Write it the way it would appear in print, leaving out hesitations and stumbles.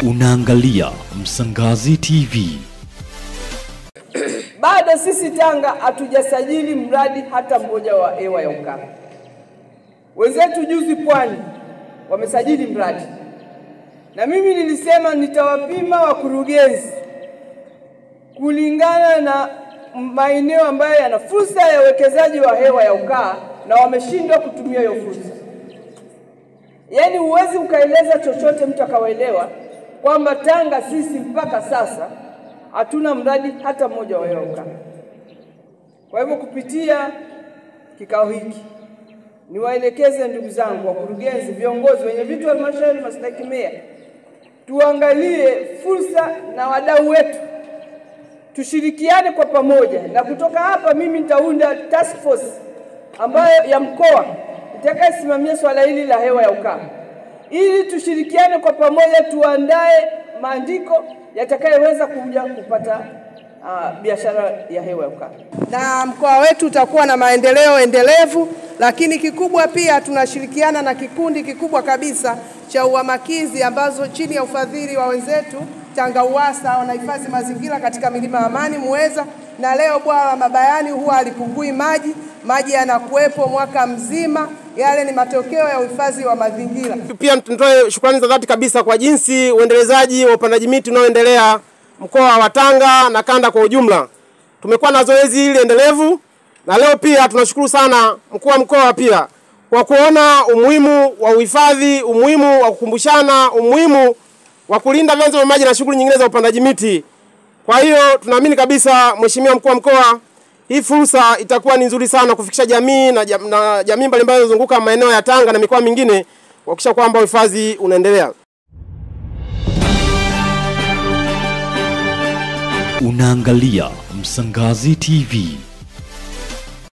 Unaangalia Msangazi TV. Bado sisi Tanga hatujasajili mradi hata mmoja wa hewa ya ukaa. Wenzetu juzi Pwani wamesajili mradi. Na mimi nilisema nitawapima wakurugenzi kulingana na maeneo ambayo yana fursa ya uwekezaji wa hewa ya ukaa na wameshindwa kutumia hiyo fursa. Yaani huwezi ukaeleza chochote mtu akaelewa kwamba Tanga sisi mpaka sasa hatuna mradi hata mmoja wa hewa ya ukaa. Kwa hivyo kupitia kikao hiki niwaelekeze ndugu zangu wakurugenzi, viongozi, wenye vitu wa halmashauri, mastahiki meya, tuangalie fursa na wadau wetu, tushirikiane kwa pamoja. Na kutoka hapa mimi nitaunda task force ambayo ya mkoa itakayosimamia swala hili la hewa ya ukaa, ili tushirikiane kwa pamoja, tuandae maandiko yatakayoweza kuja kupata biashara ya hewa ya ukaa. Na mkoa wetu utakuwa na maendeleo endelevu, lakini kikubwa pia tunashirikiana na kikundi kikubwa kabisa cha uhamakizi ambazo chini ya ufadhili wa wenzetu Tanga Uwasa wanahifadhi mazingira katika milima ya Amani, Muheza, na leo bwawa la Mabayani huwa halipungui maji yanakuwepo mwaka mzima. Yale ni matokeo ya uhifadhi wa mazingira. Pia tunatoa shukrani za dhati kabisa kwa jinsi uendelezaji wa upandaji miti unaoendelea mkoa wa Tanga na kanda kwa ujumla. Tumekuwa na zoezi hili endelevu, na leo pia tunashukuru sana mkuu wa mkoa pia kwa kuona umuhimu wa uhifadhi, umuhimu wa kukumbushana, umuhimu wa kulinda vyanzo vya maji na shughuli nyingine za upandaji miti. Kwa hiyo tunaamini kabisa Mheshimiwa mkuu wa mkoa, hii fursa itakuwa ni nzuri sana kufikisha jamii na jamii mbalimbali zinazozunguka maeneo ya Tanga na mikoa mingine kuhakikisha kwamba uhifadhi unaendelea. Unaangalia Msangazi TV.